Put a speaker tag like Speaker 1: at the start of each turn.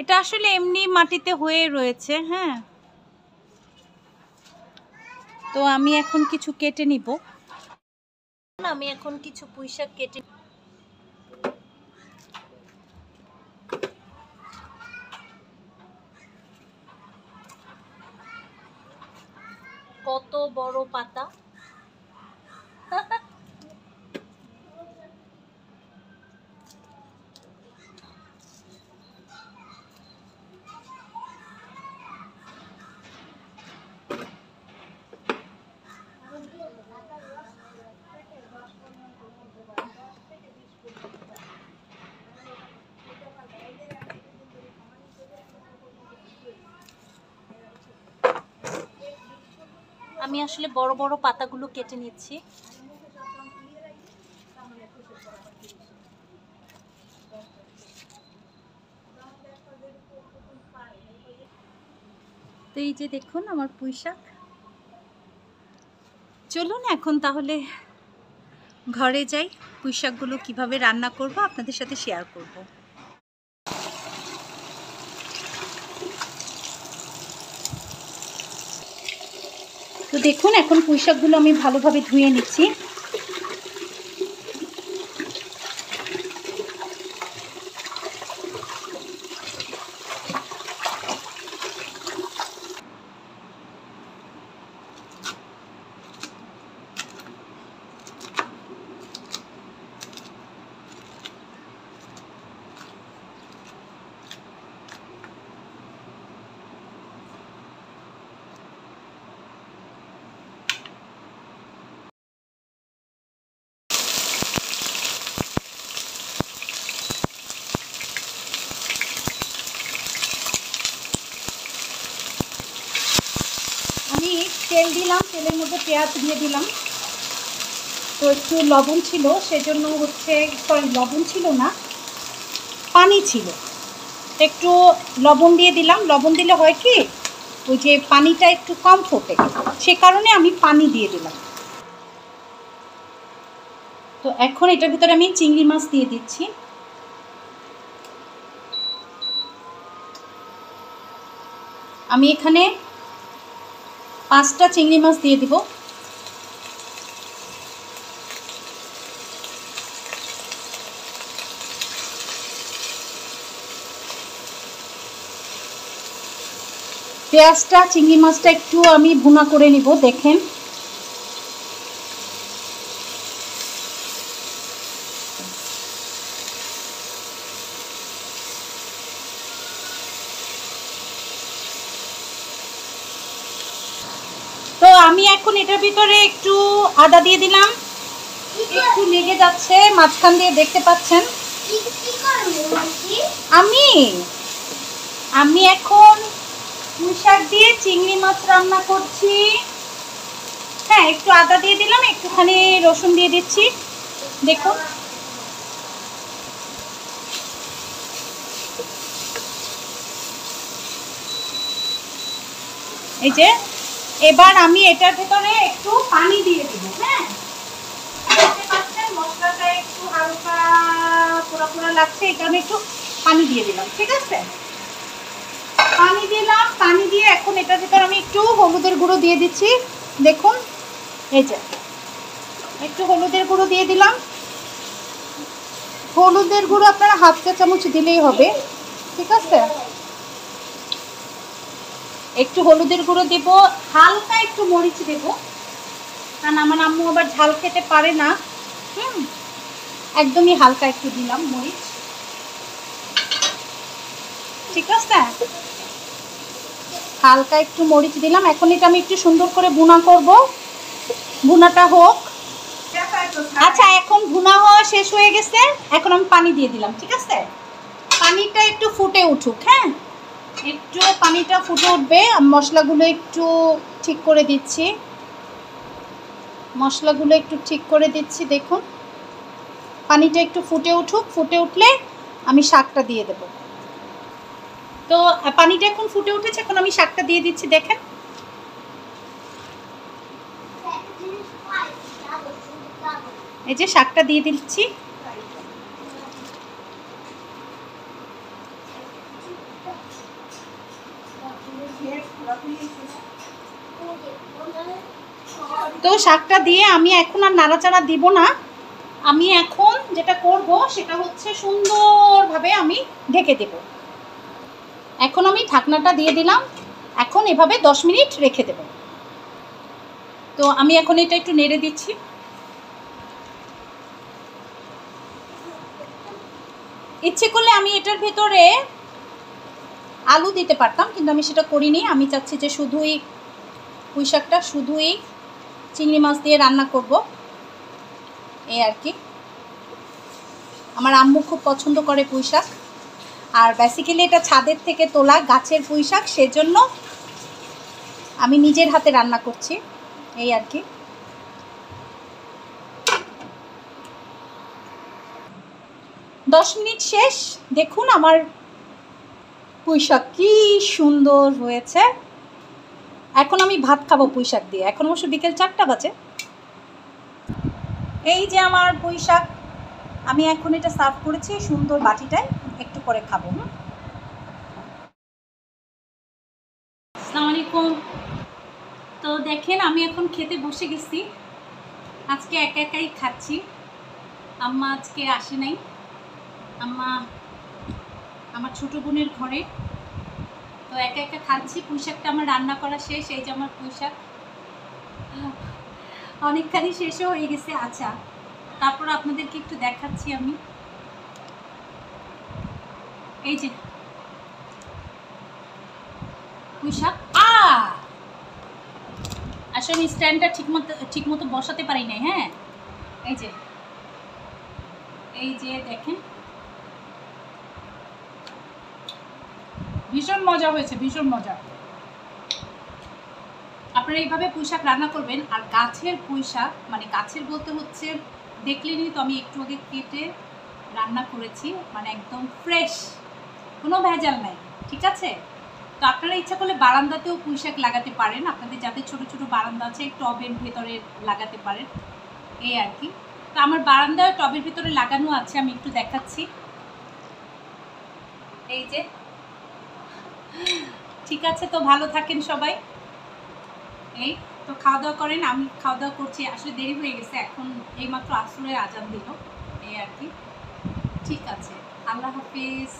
Speaker 1: এটা আসলে এমনি মাটিতে হয়ে রয়েছে। হ্যাঁ, তো আমি এখন কিছু কেটে নিব। আমি এখন কিছু পুঁইশাক কেটে কত বড় পাতা। আমি আসলে বড় বড় পাতাগুলো কেটে নিচ্ছি। তো এই যে দেখুন আমার পুঁইশাক। চলুন এখন তাহলে ঘরে যাই, পুঁইশাকগুলো কিভাবে রান্না করব আপনাদের সাথে শেয়ার করব। তো দেখুন এখন পুঁইশাকগুলো আমি ভালোভাবে ধুয়ে নিচ্ছি। আমি তেল দিলাম, তেলের মধ্যে পেঁয়াজ দিয়ে দিলাম। তো একটু লবণ ছিল, সেজন্য হচ্ছে সরি লবণ ছিল না, পানি ছিল, একটু লবণ দিয়ে দিলাম। লবণ দিলে হয় কি ওই যে পানিটা একটু কম ফোটে, সে কারণে আমি পানি দিয়ে দিলাম। তো এখন এটার ভিতরে আমি চিংড়ি মাছ দিয়ে দিচ্ছি। আমি এখানে 5টা চিংড়ি মাছ দিয়ে দিব। পেঁয়াজটা চিংড়ি মাছটা একটু আমি ভুনা করে নিব। দেখেন তো আমি এখন এটার ভিতরে একটু আদা দিয়ে দিলাম। একটু লেগে যাচ্ছে মাঝখান দিয়ে, দেখতে পাচ্ছেন। আমি এখন পুঁইশাক দিয়ে চিংড়ি মাছ রান্না করছি। হ্যাঁ, একটু আদা দিয়ে দিলাম, একটুখানি রসুন দিয়ে দিচ্ছি। দেখুন এই যে, এবার আমি এটার ভেতরে একটু পানি দিয়ে দিব। হ্যাঁ, দেখতে পাচ্ছেন মশলাটা একটু হালকা পোড়া পোড়া লাগছে, এই কারণে একটু পানি দিয়ে দিলাম। ঠিক আছে, পানি দিলাম। পানি দিয়ে এখন এটার ভিতরে আমি একটু হলুদের গুঁড়ো দিয়ে দিচ্ছি। দেখুন এই যে একটু হলুদের গুঁড়ো দিয়ে দিলাম। হলুদের গুঁড়ো আপনারা 1/2 চামচ দিলেই হবে। ঠিক আছে, একটু হলুদের গুঁড়ো দেব, হালকা একটু মরিচ দেব, কারণ আমার আম্মু আবার ঝাল খেতে পারে না। একদমই হালকা একটু দিলাম মরিচ। ঠিক আছে, হালকা একটু মরিচ দিলাম। এখন এটা আমি একটু সুন্দর করে ভুনা করব। ভুনাটা হোক। আচ্ছা, এখন ভুনা হওয়া শেষ হয়ে গেছে, এখন আমি পানি দিয়ে দিলাম। ঠিক আছে, পানিটা একটু ফুটে উঠুক। হ্যাঁ, একটু পানিটা ফুটে উঠবে। মশলাগুলো একটু ঠিক করে দিচ্ছি। দেখুন পানিটা একটু ফুটে উঠুক। ফুটে উঠলে আমি শাকটা দিয়ে দেব। তো পানিটা এখন ফুটে উঠেছে, এখন আমি শাকটা দিয়ে দিচ্ছি। দেখেন এই যে শাকটা দিয়ে দিচ্ছি। তো শাকটা দিয়ে আমি এখন আর নাড়াচাড়া দিব না। আমি এখন যেটা করব সেটা হচ্ছে সুন্দরভাবে আমি ঢেকে দেব। এখন আমি ঢাকনাটা দিয়ে দিলাম, এখন এভাবে 10 মিনিট রেখে দেব। তো আমি এখন এটা একটু নেড়ে দিচ্ছি। ইচ্ছে করলে আমি এটার ভেতরে আলু দিতে পারতাম, কিন্তু আমি সেটা করিনি। আমি চাচ্ছি যে শুধুই পুঁই শাকটা, শুধুই চিংড়ি মাছ দিয়ে রান্না করব, এই আর কি। আমার আম্মু খুব পছন্দ করে পুঁই শাক, আর বেসিক্যালি এটা ছাদের থেকে তোলা গাছের পুঁই শাক, সেজন্য আমি নিজের হাতে রান্না করছি, এই আর কি। দশ মিনিট শেষ, দেখুন আমার পুঁই শাক কি সুন্দর হয়েছে। এখন আমি ভাত খাবো পুঁই শাক দিয়ে। এখন অবশ্য বিকেল 4টা বাজে। এই যে আমার পুঁই শাক, আমি এখন এটা সার্ভ করেছি সুন্দর বাটিটায়, একটু পরে খাবো। আসসালামু আলাইকুম। তো দেখেন আমি এখন খেতে বসে গেছি। আজকে একা একাই খাচ্ছি, আম্মা আজকে আসে নাই। আম্মা আমার ছোটো বোনের ঘরে, তো একা একা খাচ্ছি। পুঁই শাকটা আমার রান্না করা শেষ। এই যে আমার পুঁই শাক অনেকখানি শেষও হয়ে গেছে। আচ্ছা, তারপর আপনাদেরকে একটু দেখাচ্ছি আমি। এই যে পুঁই শাক, আসলে আমি স্ট্যান্ডটা ঠিক মতো বসাতে পারি নাই। হ্যাঁ, এই যে দেখেন, ভীষণ মজা হয়েছে, ভীষণ মজা। আপনারা এইভাবে পুঁই শাক রান্না করবেন। আর গাছের পুঁই শাক, মানে গাছের বলতে হচ্ছে, দেখলেনি তো আমি একটু আগে কেটে রান্না করেছি, মানে একদম ফ্রেশ, কোনো ভেজাল নাই, ঠিক আছে। তো আপনারা ইচ্ছা করলে বারান্দাতেও পুঁই শাক লাগাতে পারেন, আপনাদের যাদের ছোট ছোট বারান্দা আছে টবের ভেতরে লাগাতে পারেন, এই আর কি। তো আমার বারান্দায় টবের ভেতরে লাগানো আছে, আমি একটু দেখাচ্ছি। এই যে, ঠিক আছে। তো ভালো থাকেন সবাই। এই তো খাওয়া দাওয়া করেন, আমি খাওয়া দাওয়া করছি। আসলে দেরি হয়ে গেছে, এখন এইমাত্র আসরের আজান দিল, এই আর কি। ঠিক আছে, আল্লাহ হাফিজ।